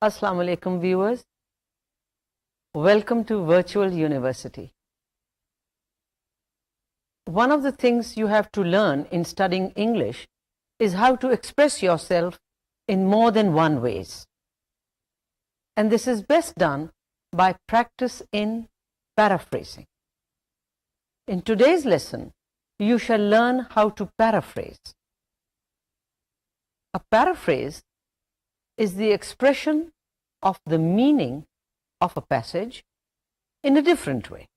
Assalamu alaikum viewers. Welcome to Virtual University. One of the things you have to learn in studying English is how to express yourself in more than one ways. And this is best done by practice in paraphrasing. In today's lesson, you shall learn how to paraphrase. A paraphrase is the expression of the meaning of a passage in a different way.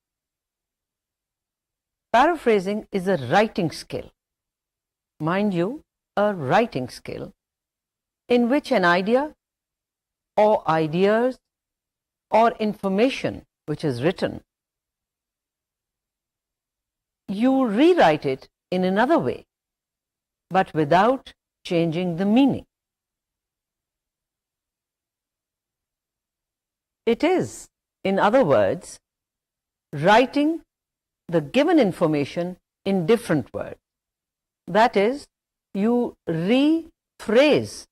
Paraphrasing is a writing skill, mind you, a writing skill in which an idea or ideas or information which is written, you rewrite it in another way, but without changing the meaning. It is, in other words, writing the given information in different words. That is, you rephrase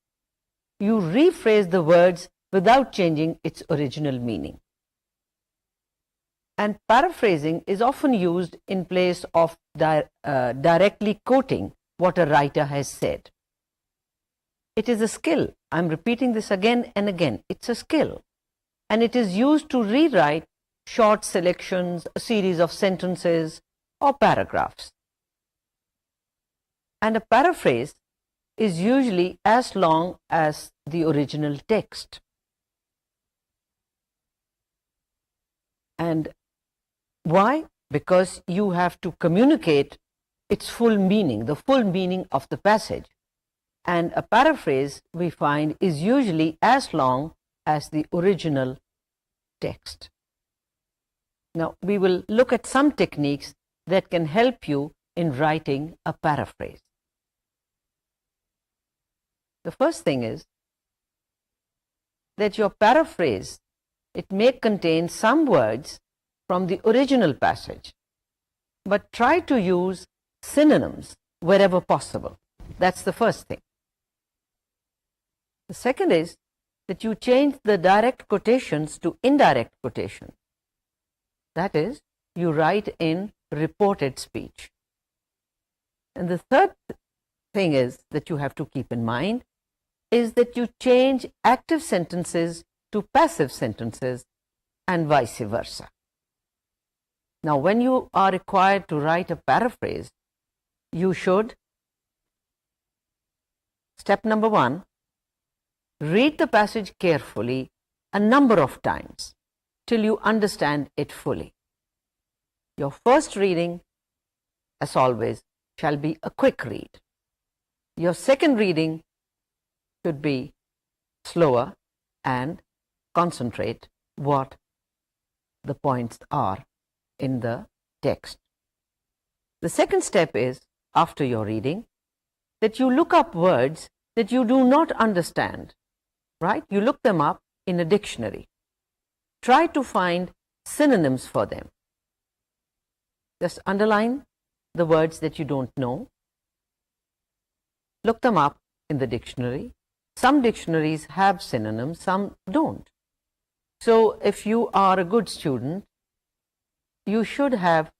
the words without changing its original meaning. And paraphrasing is often used in place of directly quoting what a writer has said. It is a skill. I'm repeating this again and again. It's a skill. And it is used to rewrite short selections, a series of sentences or paragraphs. And a paraphrase is usually as long as the original text. And why? Because you have to communicate its full meaning, the full meaning of the passage. And a paraphrase, we find, is usually as long as the original text. Now, we will look at some techniques that can help you in writing a paraphrase. The first thing is that your paraphrase, it may contain some words from the original passage, but try to use synonyms wherever possible. That's the first thing. The second is that you change the direct quotations to indirect quotations. That is, you write in reported speech. And the third thing is that you have to keep in mind is that you change active sentences to passive sentences and vice versa. Now, when you are required to write a paraphrase, you should, step number 1, read the passage carefully a number of times till you understand it fully. Your first reading, as always, shall be a quick read. Your second reading should be slower and concentrate what the points are in the text. The second step is, after your reading, that you look up words that you do not understand. Right? You look them up in a dictionary. Try to find synonyms for them. Just underline the words that you don't know. Look them up in the dictionary. Some dictionaries have synonyms, some don't. So if you are a good student, you should have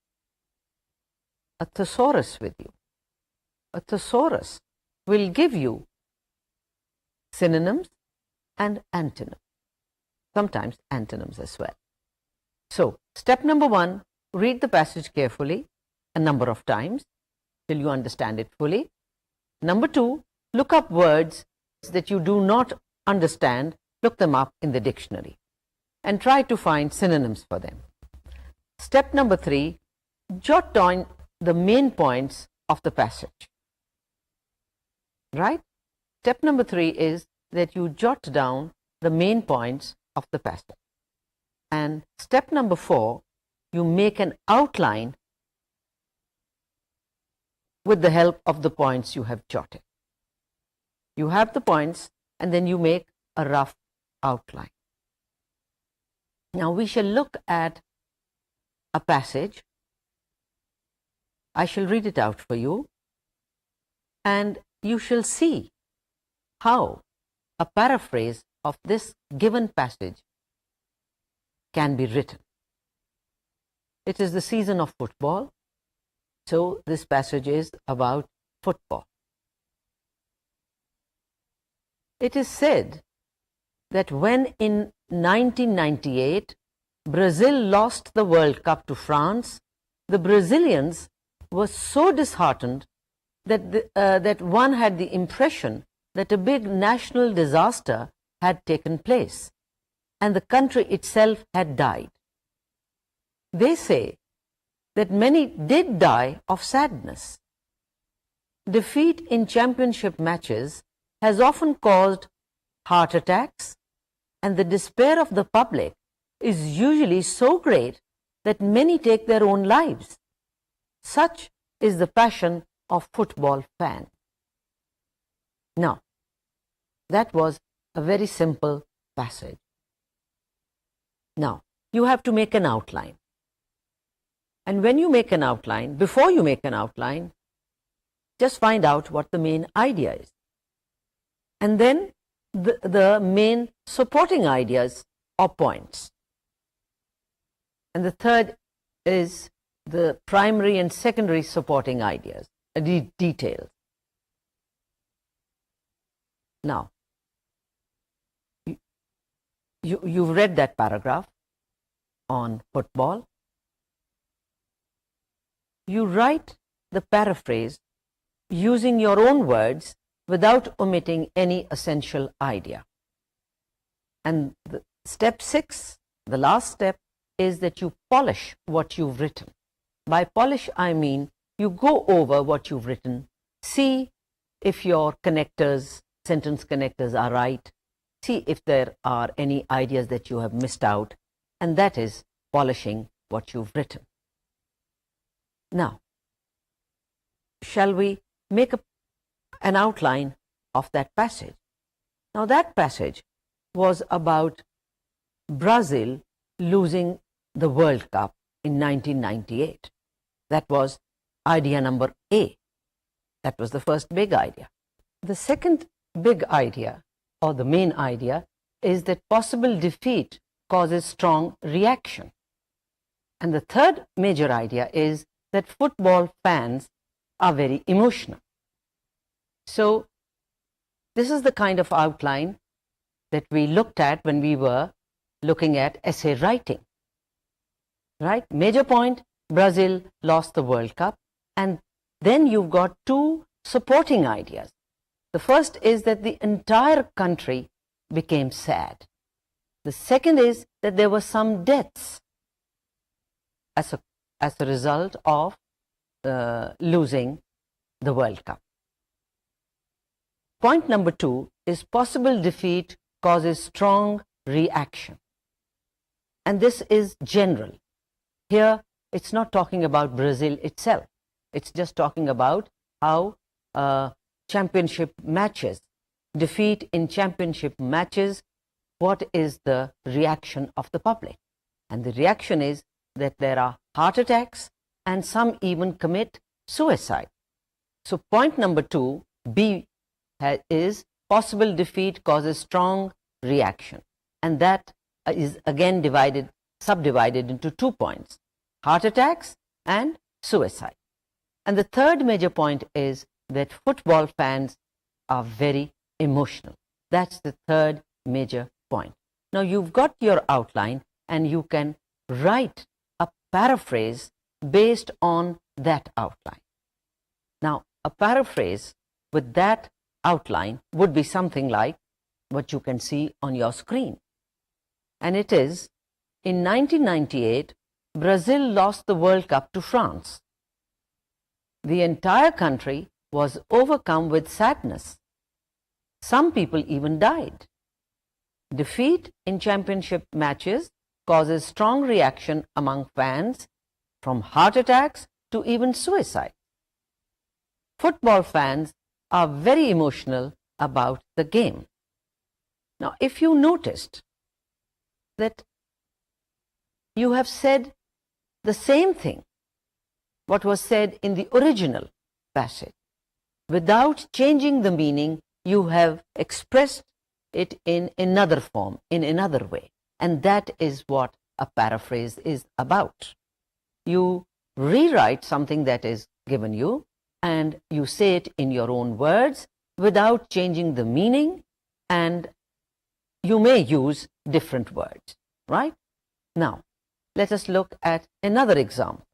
a thesaurus with you. A thesaurus will give you synonyms and antonyms, sometimes antonyms as well. So, step number 1, read the passage carefully a number of times till you understand it fully. Number 2, look up words that you do not understand, look them up in the dictionary and try to find synonyms for them. Step number 3, jot down the main points of the passage. Right? Step number 3 is that you jot down the main points of the passage. And step number 4, you make an outline with the help of the points you have jotted. You have the points and then you make a rough outline. Now we shall look at a passage. I shall read it out for you and you shall see how a paraphrase of this given passage can be written. It is the season of football, so this passage is about football. It is said that when in 1998 Brazil lost the World Cup to France, the Brazilians were so disheartened that one had the impression that a big national disaster had taken place and the country itself had died. They say that many did die of sadness. Defeat in championship matches has often caused heart attacks, and the despair of the public is usually so great that many take their own lives. Such is the passion of football fans. Now, that was a very simple passage. Now, you have to make an outline. And when you make an outline, before you make an outline, just find out what the main idea is. And then the main supporting ideas or points. And the third is the primary and secondary supporting ideas, details. Now, you've read that paragraph on football. You write the paraphrase using your own words without omitting any essential idea. And step 6, the last step, is that you polish what you've written. By polish, I mean you go over what you've written, see if your connectors, sentence connectors are right, see if there are any ideas that you have missed out, and that is polishing what you've written. Now, shall we make an outline of that passage? Now, that passage was about Brazil losing the World Cup in 1998. That was idea number A. That was the first big idea. The second big idea, or the main idea, is that possible defeat causes strong reaction. And the third major idea is that football fans are very emotional. So, this is the kind of outline that we looked at when we were looking at essay writing. Right? Major point, Brazil lost the World Cup, and then you've got two supporting ideas. The first is that the entire country became sad. The second is that there were some deaths as a result of losing the World Cup. Point number 2 is possible defeat causes strong reaction. And this is general. Here, it's not talking about Brazil itself. It's just talking about how championship matches, defeat in championship matches, what is the reaction of the public? And the reaction is that there are heart attacks and some even commit suicide. So point number 2, B, is possible defeat causes strong reaction. And that is again subdivided into 2 points, heart attacks and suicide. And the third major point is that football fans are very emotional. That's the third major point. Now you've got your outline and you can write a paraphrase based on that outline. Now a paraphrase with that outline would be something like what you can see on your screen. And it is, in 1998, Brazil lost the World Cup to France. The entire country was overcome with sadness. Some people even died. Defeat in championship matches causes strong reaction among fans, from heart attacks to even suicide. Football fans are very emotional about the game. Now, if you noticed that you have said the same thing, what was said in the original passage, without changing the meaning, you have expressed it in another form, in another way. And that is what a paraphrase is about. You rewrite something that is given you and you say it in your own words without changing the meaning, and you may use different words, right? Now, let us look at another example.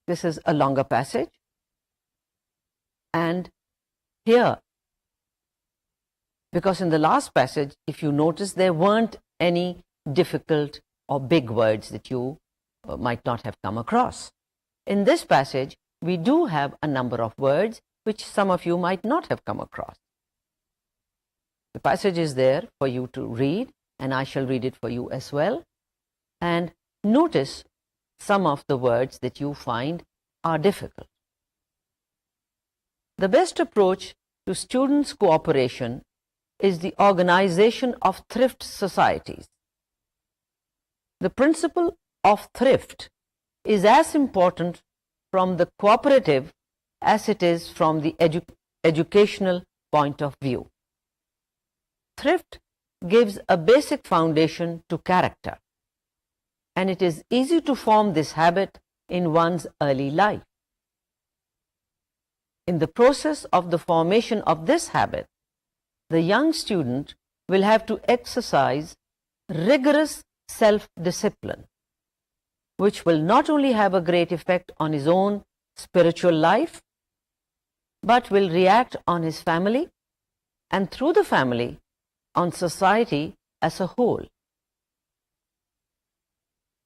This is a longer passage, and here, because in the last passage, if you notice, there weren't any difficult or big words that you might not have come across. In this passage, we do have a number of words which some of you might not have come across. The passage is there for you to read, and I shall read it for you as well. And notice some of the words that you find are difficult. The best approach to students' cooperation is the organization of thrift societies. The principle of thrift is as important from the cooperative as it is from the educational point of view. Thrift gives a basic foundation to character, and it is easy to form this habit in one's early life. In the process of the formation of this habit, the young student will have to exercise rigorous self-discipline, which will not only have a great effect on his own spiritual life, but will react on his family, and through the family, on society as a whole.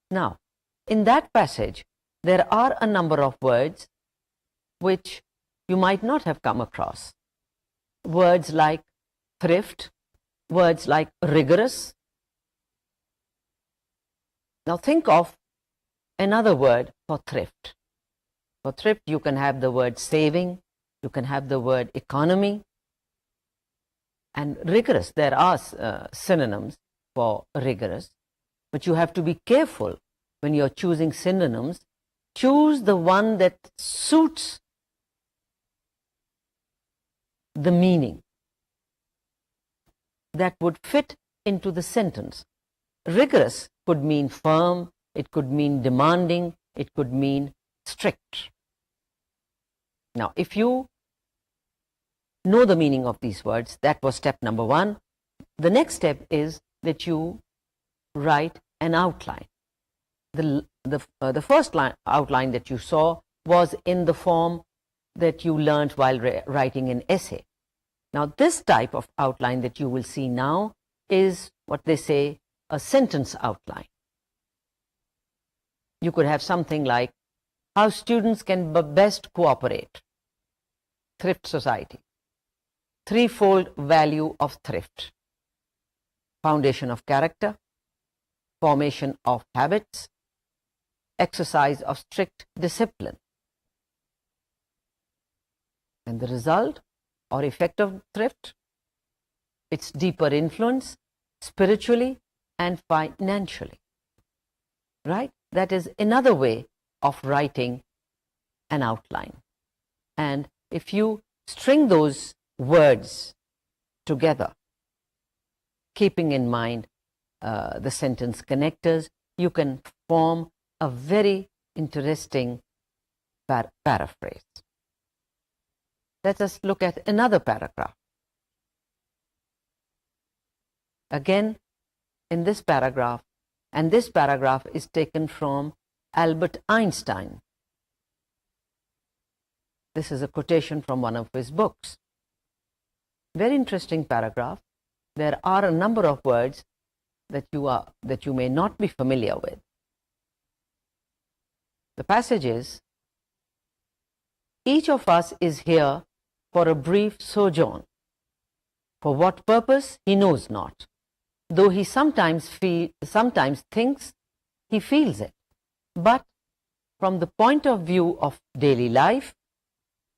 Now, in that passage, there are a number of words which you might not have come across. Words like thrift, words like rigorous. Now think of another word for thrift. For thrift, you can have the word saving, you can have the word economy, and rigorous. There are synonyms for rigorous, but you have to be careful when you're choosing synonyms. Choose the one that suits the meaning, that would fit into the sentence. Rigorous could mean firm, it could mean demanding, it could mean strict. Now, if you know the meaning of these words, that was step number one. The next step is that you write an outline. The first outline that you saw was in the form that you learned while writing an essay. Now, this type of outline that you will see now is what they say a sentence outline. You could have something like how students can best cooperate, thrift society, threefold value of thrift, foundation of character, formation of habits, exercise of strict discipline. And the result or effect of thrift, its deeper influence spiritually and financially. Right? That is another way of writing an outline. And if you string those words together, keeping in mind the sentence connectors, you can form a very interesting paraphrase. Let us look at another paragraph. Again, in this paragraph, and this paragraph is taken from Albert Einstein. This is a quotation from one of his books. Very interesting paragraph. There are a number of words that you may not be familiar with. The passage is, each of us is here for a brief sojourn. For what purpose he knows not, though he sometimes thinks he feels it. But from the point of view of daily life,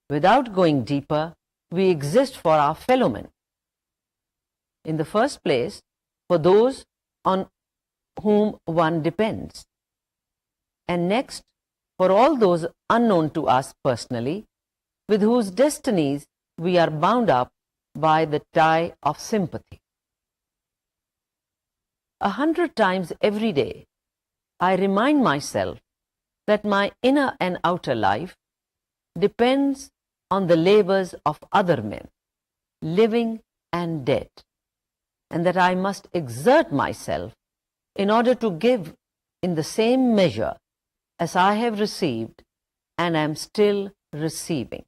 without going deeper, we exist for our fellow men. In the first place, for those on whom one depends, and next, for all those unknown to us personally, with whose destinies we are bound up by the tie of sympathy. 100 times every day, I remind myself that my inner and outer life depends on the labors of other men, living and dead, and that I must exert myself in order to give in the same measure as I have received and am still receiving.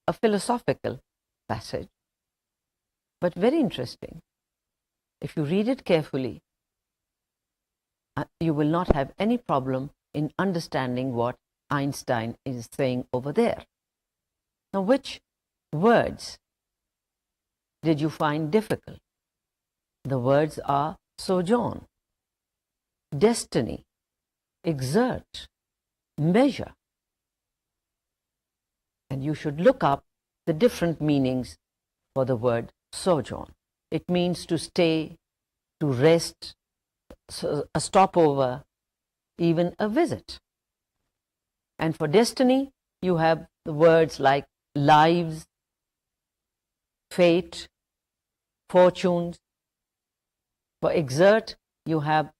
A philosophical passage, but very interesting. If you read it carefully, you will not have any problem in understanding what Einstein is saying over there. Now, which words did you find difficult? The words are sojourn, destiny, exert, measure. And you should look up the different meanings for the word sojourn. It means to stay, to rest, a stopover, even a visit. And for destiny, you have the words like lives, fate, fortunes. For exert, you have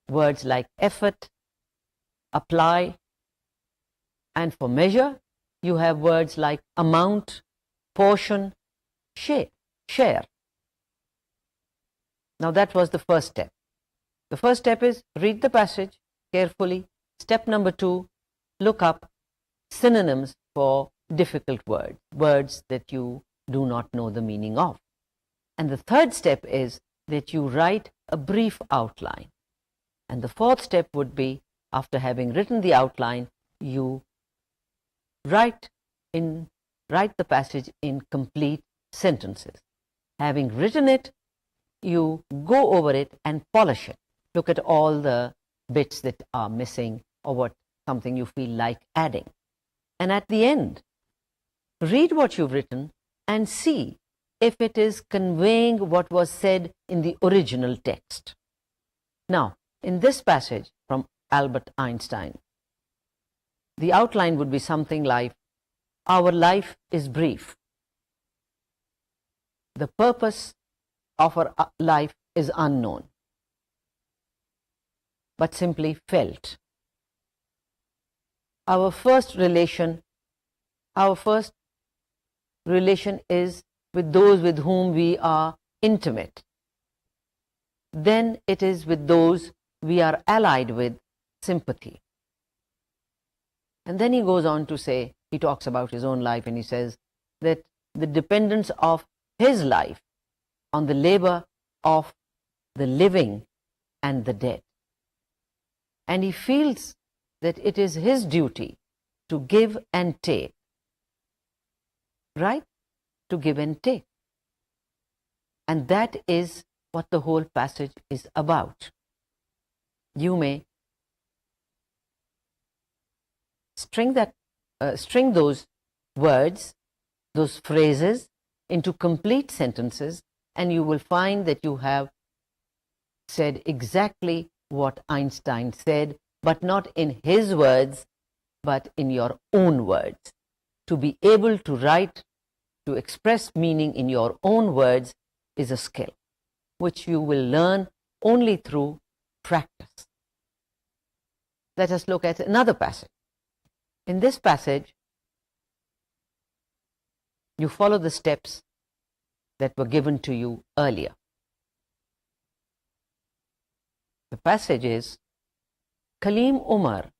words like effort, apply. And for measure, you have words like amount, portion, share. Now that was the first step. The first step is read the passage carefully. Step number 2, look up synonyms for difficult words, words that you do not know the meaning of. And the third step is that you write a brief outline. And the fourth step would be, after having written the outline, you write the passage in complete sentences. Having written it, you go over it and polish it. Look at all the bits that are missing or something you feel like adding. And at the end, read what you've written and see if it is conveying what was said in the original text. Now, in this passage from Albert Einstein, the outline would be something like, our life is brief. The purpose of our life is unknown, but simply felt. Our first relation is with those with whom we are intimate. Then it is with those we are allied with sympathy. And then he goes on to say, he talks about his own life and he says that the dependence of his life on the labor of the living and the dead. And he feels that it is his duty to give and take. Right? To give and take. And that is what the whole passage is about. You may string those words, those phrases into complete sentences, and you will find that you have said exactly what Einstein said, but not in his words, but in your own words. To be able to write, to express meaning in your own words is a skill, which you will learn only through practice. Let us look at another passage. In this passage, you follow the steps that were given to you earlier. The passage is, Kaleem Umar,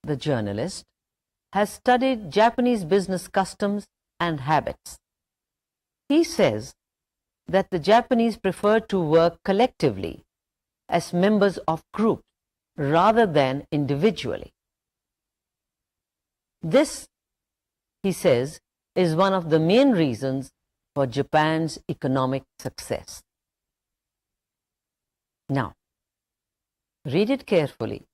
the journalist, has studied Japanese business customs and habits. He says that the Japanese prefer to work collectively as members of groups rather than individually. This, he says, is one of the main reasons for Japan's economic success. Now, read it carefully.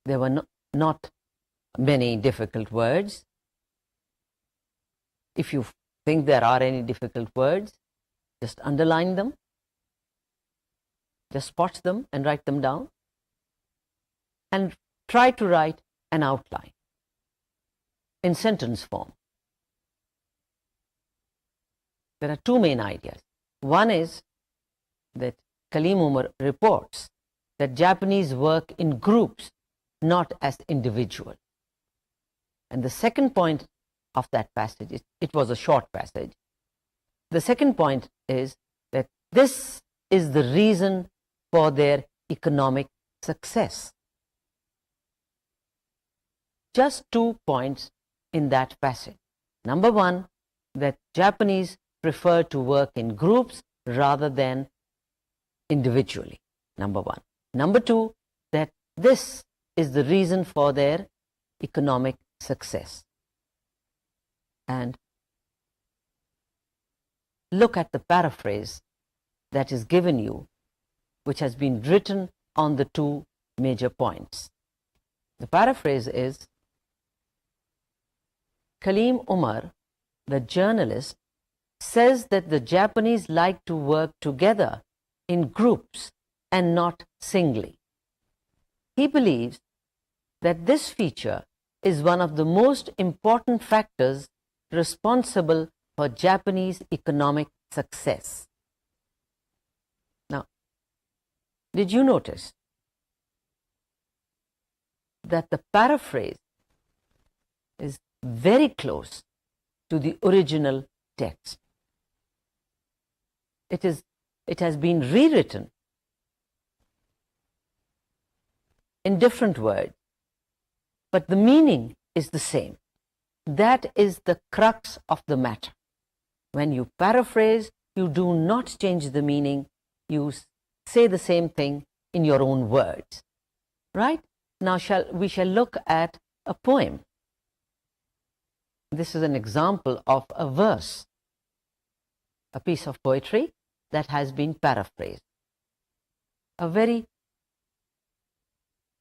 There were not many difficult words. If you think there are any difficult words, just underline them, just spot them and write them down, and try to write an outline in sentence form. there are two main ideas. One is that Kaleem Umar reports that Japanese work in groups, not as individuals. And the second point of that passage is, it was a short passage. The second point is that this is the reason for their economic success. Just 2 points in that passage. Number one, that Japanese prefer to work in groups rather than individually. Number one. Number two, that this is the reason for their economic success. And look at the paraphrase that is given you, which has been written on the two major points. The paraphrase is, Kaleem Umar, the journalist, says that the Japanese like to work together in groups and not singly. He believes that this feature is one of the most important factors responsible for Japanese economic success. Now, did you notice that the paraphrase is very close to the original text? It has been rewritten in different words, but the meaning is the same. That is the crux of the matter. When you paraphrase, you do not change the meaning, you say the same thing in your own words. Right? Now we shall look at a poem. This is an example of a verse, a piece of poetry that has been paraphrased. A very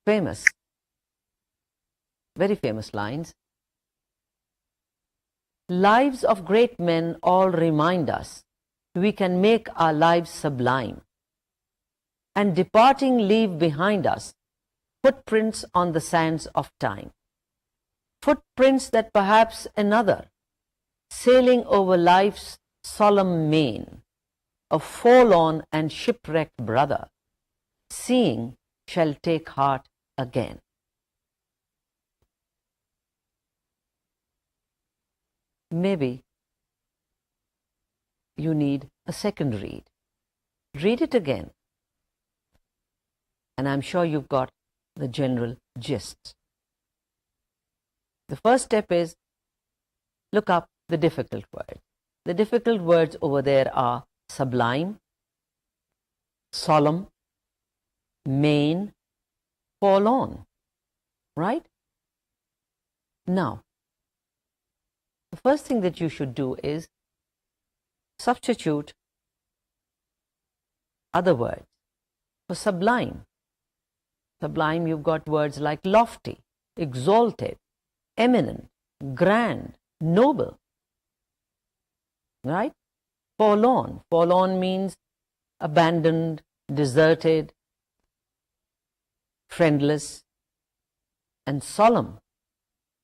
famous lines. Lives of great men all remind us we can make our lives sublime, and departing leave behind us footprints on the sands of time. Footprints that perhaps another, sailing over life's solemn main, a forlorn and shipwrecked brother, seeing shall take heart again. Maybe you need a second read. Read it again, and I'm sure you've got the general gist. The first step is look up the difficult words. The difficult words over there are sublime, solemn, main, forlorn. Right? Now, the first thing that you should do is substitute other words for sublime. Sublime, you've got words like lofty, exalted, eminent, grand, noble. Right? Forlorn. Forlorn means abandoned, deserted, friendless. And solemn.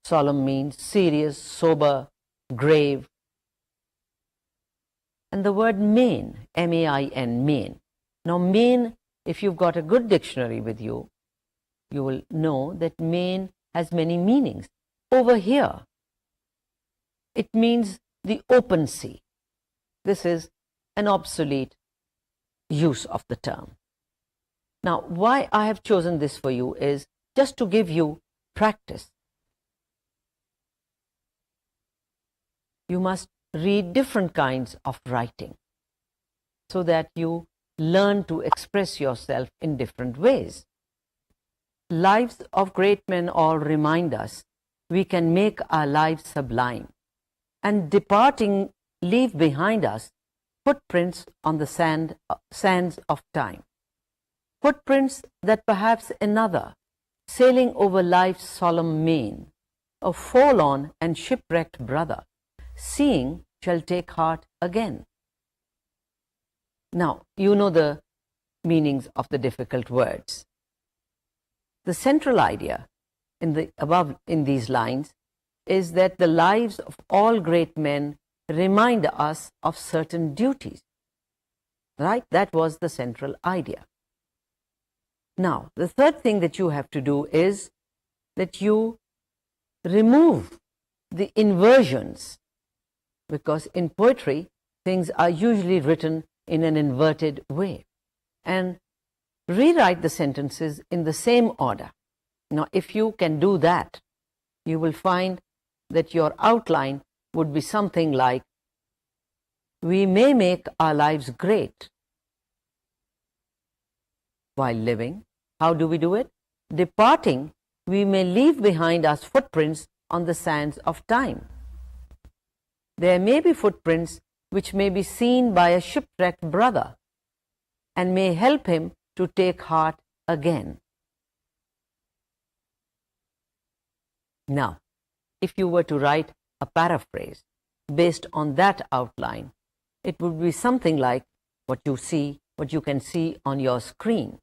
Solemn means serious, sober, grave. And the word main, M-A-I-N, main. Now main, if you've got a good dictionary with you, you will know that main has many meanings. Over here, it means the open sea. This is an obsolete use of the term. Now, why I have chosen this for you is just to give you practice. You must read different kinds of writing so that you learn to express yourself in different ways. Lives of great men all remind us we can make our lives sublime, and departing leave behind us footprints on the sands of time. Footprints that perhaps another, sailing over life's solemn main, a forlorn and shipwrecked brother, seeing shall take heart again. Now, you know the meanings of the difficult words. The central idea in these lines is that the lives of all great men remind us of certain duties. Right? That was the central idea. Now, the third thing that you have to do is that you remove the inversions, because in poetry things are usually written in an inverted way, and rewrite the sentences in the same order. Now, if you can do that, you will find that your outline would be something like, we may make our lives great while living. How do we do it? Departing, we may leave behind us footprints on the sands of time. There may be footprints which may be seen by a shipwrecked brother and may help him to take heart again. Now, if you were to write a paraphrase based on that outline, it would be something like what you can see on your screen.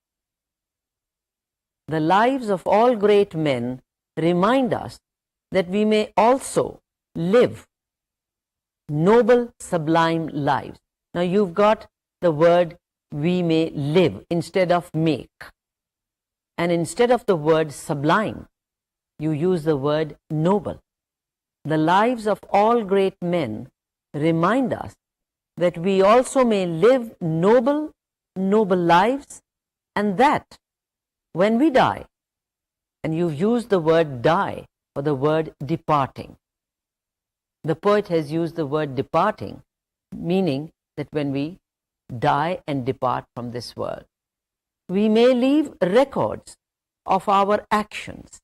The lives of all great men remind us that we may also live noble, sublime lives. Now, you've got the word we may live instead of make, and instead of the word sublime, you use the word noble. The lives of all great men remind us that we also may live noble lives, and that when we die, and you've used the word die for the word departing. The poet has used the word departing, meaning that when we die and depart from this world, we may leave records of our actions.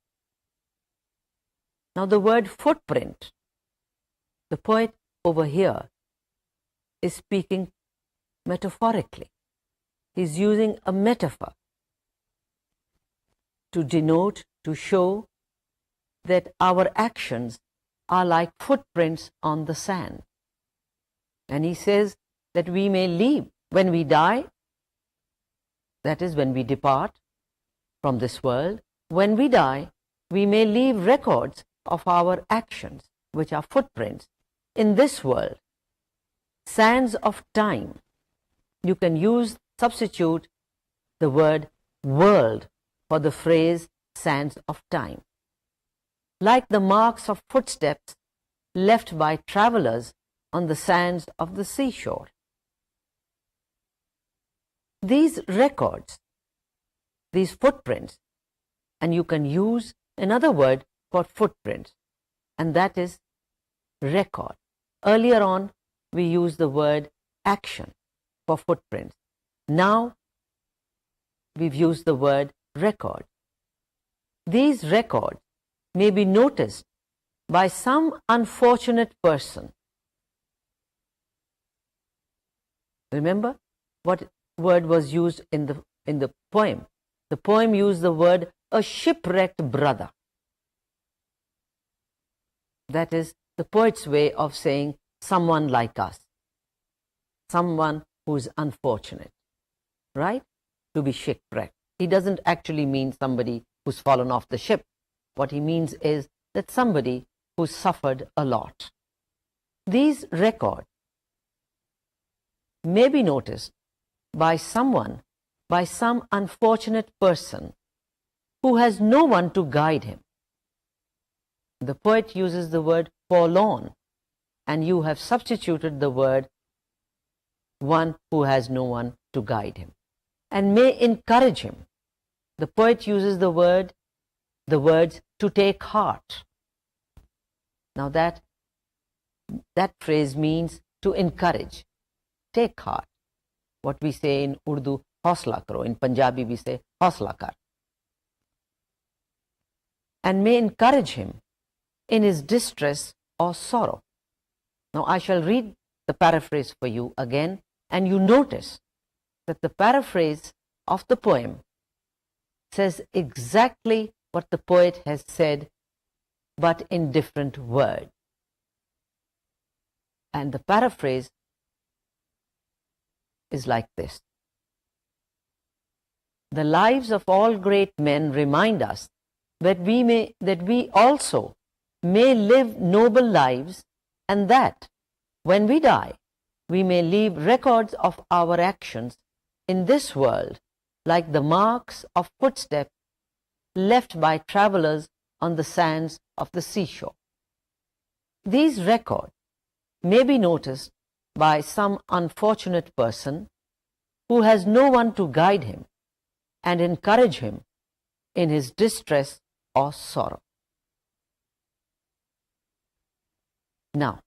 Now, the word footprint, the poet over here is speaking metaphorically. He's using a metaphor to denote, to show that our actions are like footprints on the sand. And he says that we may leave when we die, that is, when we depart from this world, when we die, we may leave records of our actions, which are footprints in this world, sands of time. You can substitute the word world for the phrase sands of time, like the marks of footsteps left by travelers on the sands of the seashore. These records, these footprints, and you can use another word for footprints, and that is record. Earlier on, we used the word action for footprints. Now, we've used the word record. These records may be noticed by some unfortunate person. Remember what word was used in the poem? The poem used the word a shipwrecked brother. That is the poet's way of saying someone like us, someone who is unfortunate, right? To be shipwrecked. He doesn't actually mean somebody who's fallen off the ship. What he means is that somebody who suffered a lot. These records may be noticed by some unfortunate person who has no one to guide him. The poet uses the word forlorn, and you have substituted the word one who has no one to guide him, and may encourage him. The poet uses the words to take heart. Now that phrase means to encourage, take heart. What we say in Urdu, hausla karo. In Punjabi we say hausla kar. And may encourage him in his distress or sorrow. Now I shall read the paraphrase for you again, and you notice that the paraphrase of the poem says exactly what the poet has said, but in different words. And the paraphrase is like this. The lives of all great men remind us that we also may live noble lives, and that When we die, we may leave records of our actions in this world, like the marks of footsteps left by travelers on the sands of the seashore. These records may be noticed by some unfortunate person who has no one to guide him and encourage him in his distress or sorrow. Now,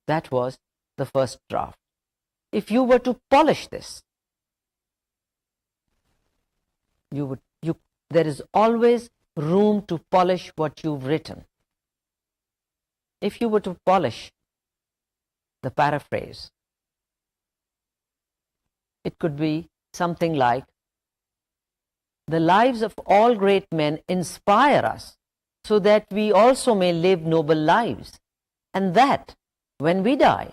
that was the first draft. If you were to polish this, there is always room to polish what you've written. If you were to polish the paraphrase, it could be something like, the lives of all great men inspire us so that we also may live noble lives, and that when we die,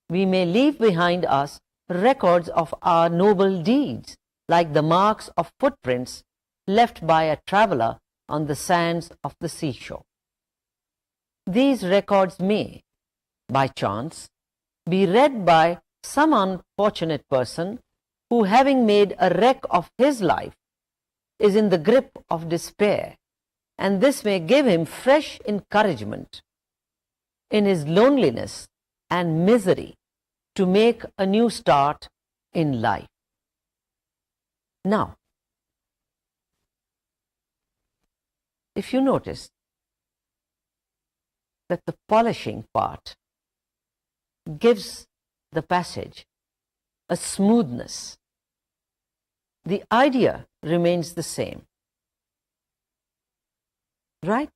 we may leave behind us records of our noble deeds, like the marks of footprints left by a traveler on the sands of the seashore. These records may, by chance, be read by some unfortunate person who, having made a wreck of his life, is in the grip of despair, and this may give him fresh encouragement in his loneliness and misery to make a new start in life. Now, if you notice that the polishing part gives the passage a smoothness, the idea remains the same. Right?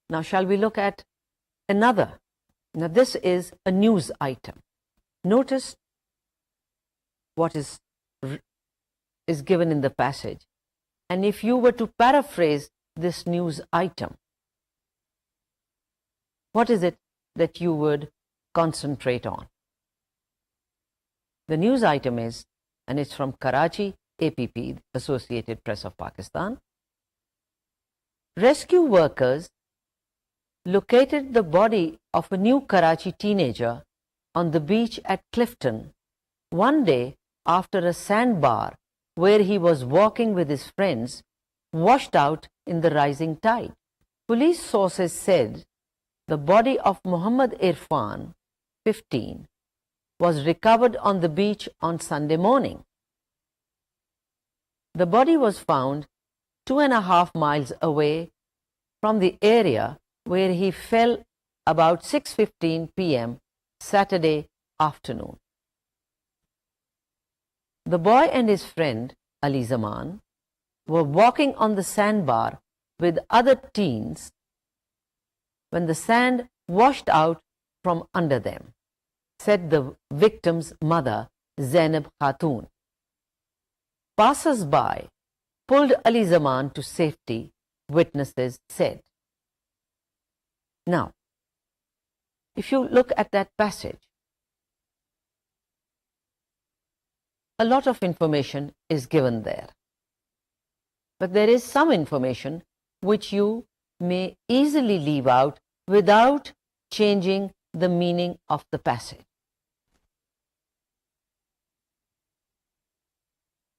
Now, shall we look at another? Now, this is a news item. Notice what is given in the passage. And if you were to paraphrase this news item, what is it that you would concentrate on? The news item is, and it's from Karachi, APP, Associated Press of Pakistan. Rescue workers located the body of a new Karachi teenager on the beach at Clifton one day after a sandbar where he was walking with his friends washed out in the rising tide. Police sources said the body of Muhammad Irfan, 15, was recovered on the beach on Sunday morning. The body was found 2.5 miles away from the area where he fell about 6:15 p.m. Saturday afternoon. The boy and his friend, Ali Zaman, were walking on the sandbar with other teens when the sand washed out from under them, said the victim's mother, Zainab Khatun. Passers-by pulled Ali Zaman to safety, witnesses said. Now, if you look at that passage, a lot of information is given there. But there is some information which you may easily leave out without changing the meaning of the passage.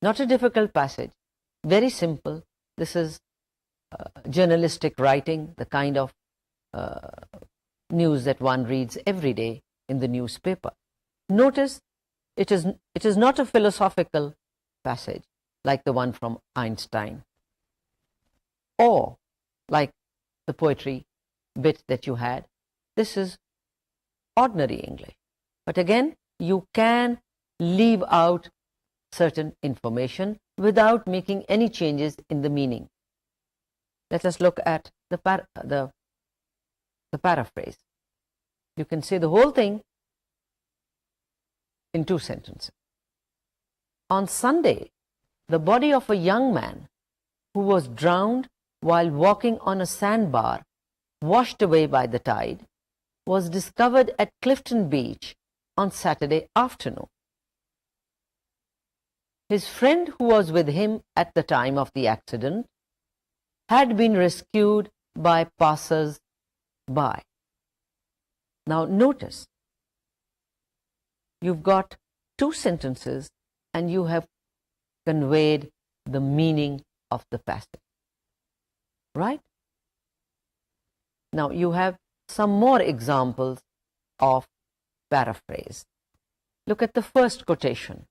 Not a difficult passage, very simple. This is journalistic writing, the kind of news that one reads every day in the newspaper. Notice it is not a philosophical passage like the one from Einstein, or like the poetry bit that you had. This is ordinary English. But again, you can leave out certain information without making any changes in the meaning. Let us look at the paraphrase. You can say the whole thing in 2 sentences. On Sunday, the body of a young man who was drowned while walking on a sandbar, washed away by the tide, was discovered at Clifton Beach on Saturday afternoon. His friend, who was with him at the time of the accident, had been rescued by passers-by. Now notice, you've got two sentences and you have conveyed the meaning of the passage. Right? Now you have some more examples of paraphrase. Look at the first quotation,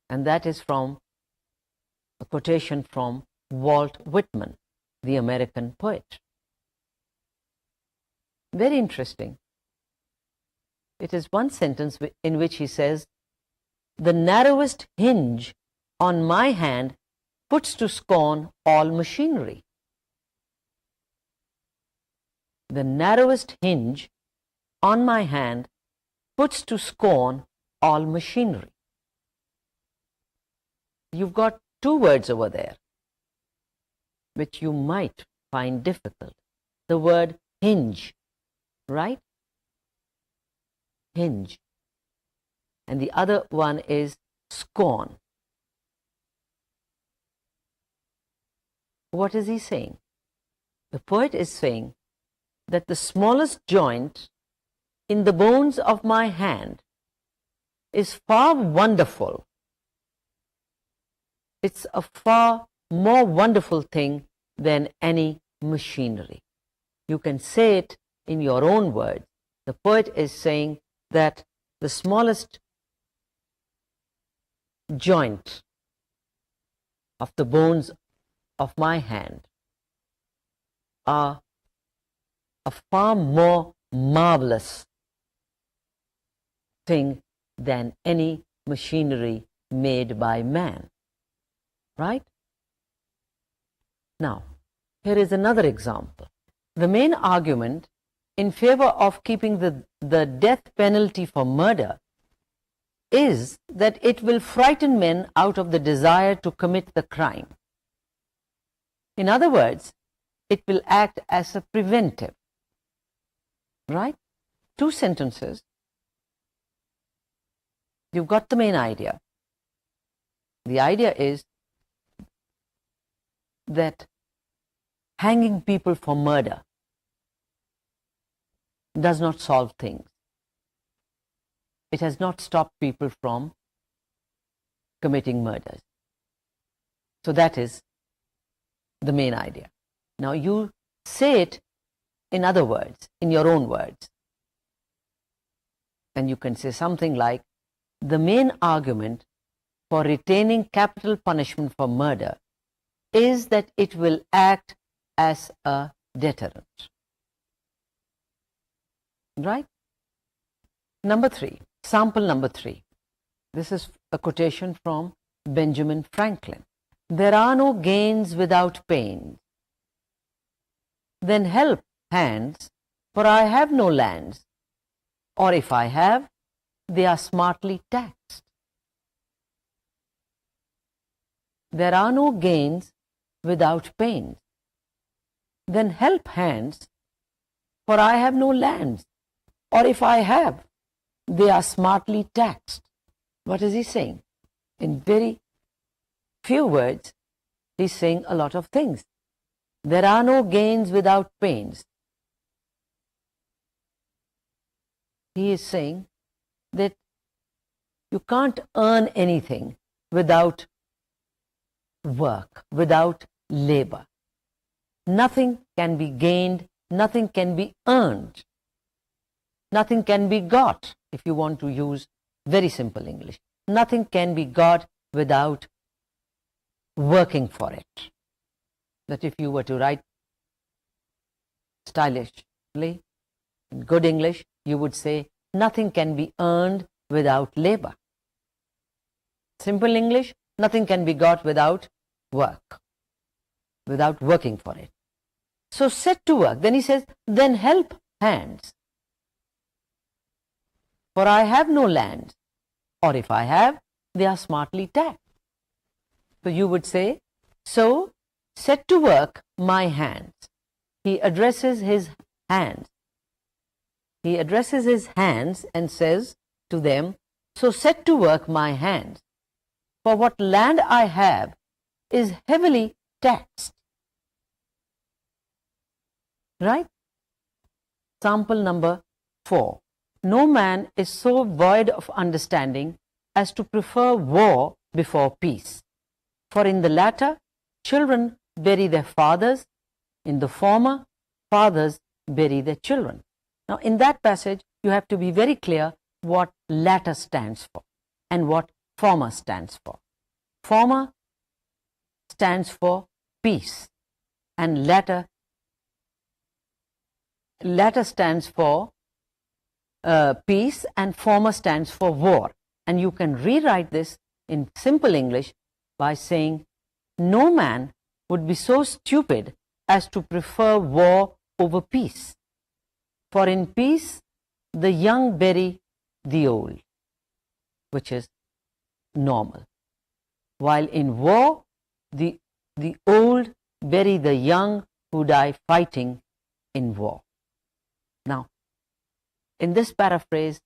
and that is from a quotation from Walt Whitman, the American poet. Very interesting. It is one sentence in which he says, "The narrowest hinge on my hand puts to scorn all machinery." The narrowest hinge on my hand puts to scorn all machinery. You've got two words over there which you might find difficult. The word hinge, right? Hinge. And the other one is scorn. What is he saying? The poet is saying that the smallest joint in the bones of my hand is far wonderful. It's a far more wonderful thing than any machinery. You can say it in your own words. The poet is saying that the smallest joint of the bones of my hand are a far more marvelous thing than any machinery made by man. Right? Now, here is another example. The main argument in favor of keeping the death penalty for murder is that it will frighten men out of the desire to commit the crime. In other words, it will act as a preventive. Right? Two sentences. You've got the main idea. The idea is that hanging people for murder does not solve things. It has not stopped people from committing murders. So that is the main idea. Now you say it in other words, in your own words. And you can say something like, the main argument for retaining capital punishment for murder is that it will act as a deterrent. Right? Number 3, sample number 3. This is a quotation from Benjamin Franklin. There are no gains without pains. Then help, hands, for I have no lands, or if I have, they are smartly taxed. There are no gains without pains. Then help, hands, for I have no lands, or if I have, they are smartly taxed. What is he saying? In very few words, he's saying a lot of things. There are no gains without pains. He is saying that you can't earn anything without work, without labor. Nothing can be gained, nothing can be earned, nothing can be got, if you want to use very simple English. Nothing can be got without working for it. That if you were to write stylishly, in good English, you would say, nothing can be earned without labor. Simple English, nothing can be got without work, without working for it. So set to work. Then he says, then help, hands, for I have no land, or if I have, they are smartly taxed. So you would say, so set to work my hands. He addresses his hands. He addresses his hands and says to them, so set to work my hands, for what land I have is heavily taxed. Right? Sample number 4. no man is so void of understanding as to prefer war before peace. For in the latter, children bury their fathers, in the former, fathers bury their children. Now, in that passage, you have to be very clear what latter stands for and what former stands for. Former stands for peace, and latter stands for peace, and former stands for war. And you can rewrite this in simple English by saying, no man would be so stupid as to prefer war over peace. For in peace, the young bury the old, which is normal. While in war, the old bury the young who die fighting in war. Now, in this paraphrase,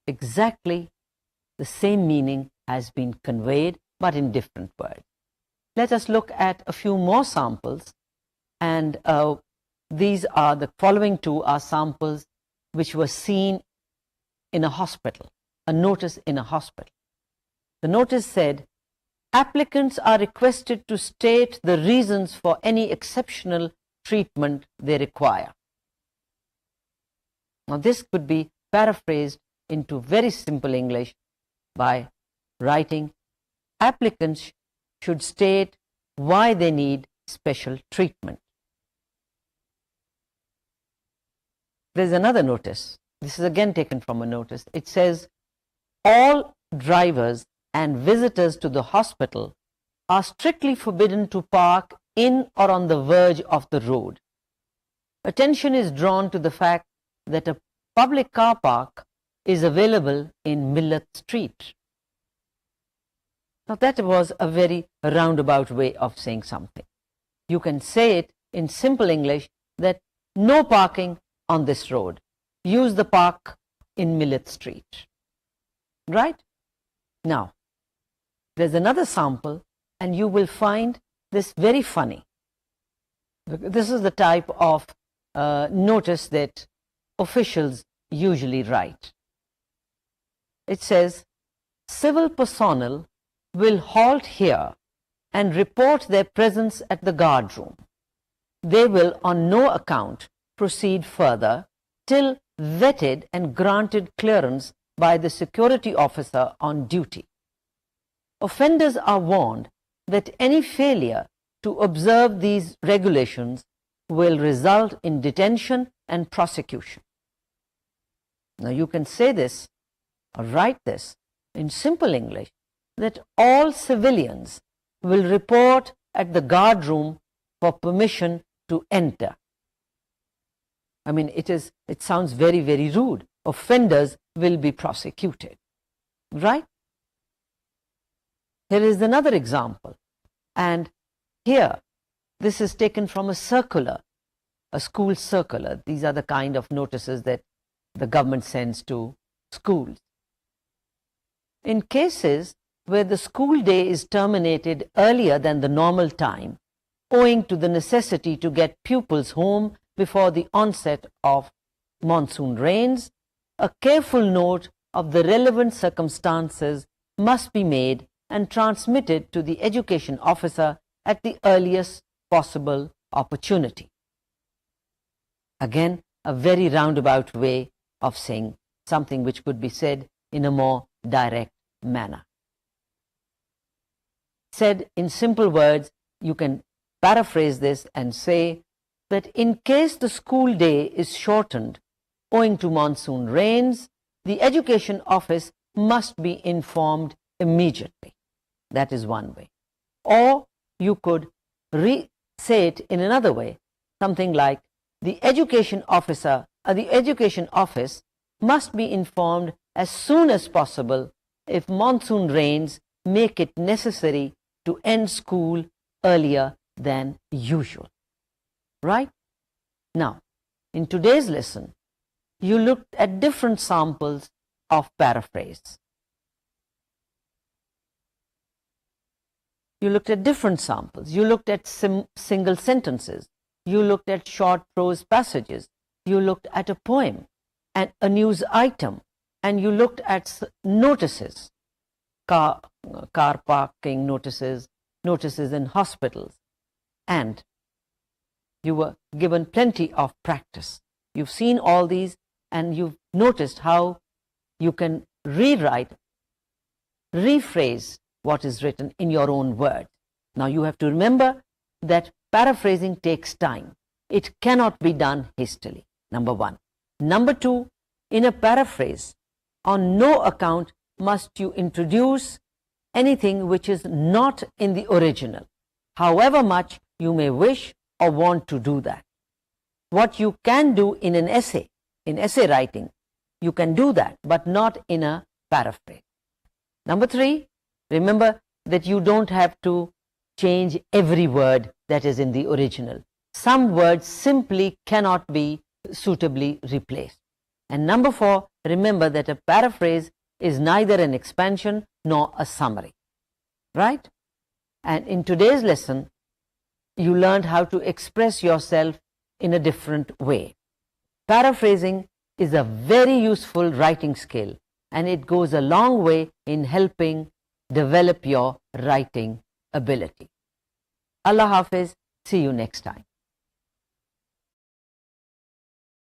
exactly the same meaning has been conveyed, but in different words. Let us look at a few more samples, and these are the following two are samples which were seen in a hospital, a notice in a hospital. The notice said, applicants are requested to state the reasons for any exceptional treatment they require. Now, this could be paraphrased into very simple English by writing, applicants should state why they need special treatment. There's another notice. This is again taken from a notice. It says, all drivers and visitors to the hospital are strictly forbidden to park in or on the verge of the road. Attention is drawn to the fact that a public car park is available in Millet Street. Now, that was a very roundabout way of saying something. You can say it in simple English that no parking on this road. Use the park in Millet Street. Right? Now, there's another sample, and you will find this very funny. This is the type of notice that officials usually write. It says, civil personnel will halt here and report their presence at the guard room. They will on no account proceed further till vetted and granted clearance by the security officer on duty. Offenders are warned that any failure to observe these regulations will result in detention and prosecution. Now, you can say this or write this in simple English, that all civilians will report at the guard room for permission to enter. I mean, it sounds very, very rude. Offenders will be prosecuted. Right? Here is another example. And here, this is taken from a circular, a school circular. These are the kind of notices that the government sends to schools. In cases where the school day is terminated earlier than the normal time, owing to the necessity to get pupils home before the onset of monsoon rains, a careful note of the relevant circumstances must be made and transmitted to the education officer at the earliest possible opportunity. Again, a very roundabout way of saying something which could be said in a more direct manner. Said in simple words, you can paraphrase this and say that in case the school day is shortened owing to monsoon rains, the education office must be informed immediately. That is one way. Or you could say it in another way, something like the education officer or the education office must be informed as soon as possible if monsoon rains make it necessary to end school earlier than usual. Right? Now, in today's lesson, you looked at different samples of paraphrase. You looked at different samples. You looked at single sentences. You looked at short prose passages. You looked at a poem. a news item and you looked at notices, car parking notices, notices in hospitals, and you were given plenty of practice. You've seen all these and you've noticed how you can rewrite, rephrase what is written in your own words. Now you have to remember that paraphrasing takes time. It cannot be done hastily, number one. Number two, in a paraphrase, on no account must you introduce anything which is not in the original, however much you may wish or want to do that. What you can do in an essay, in essay writing, you can do that, but not in a paraphrase. Number three, remember that you don't have to change every word that is in the original. Some words simply cannot be suitably replaced. And number four, remember that a paraphrase is neither an expansion nor a summary. Right? And in today's lesson, you learned how to express yourself in a different way. Paraphrasing is a very useful writing skill, and it goes a long way in helping develop your writing ability. Allah Hafiz, see you next time.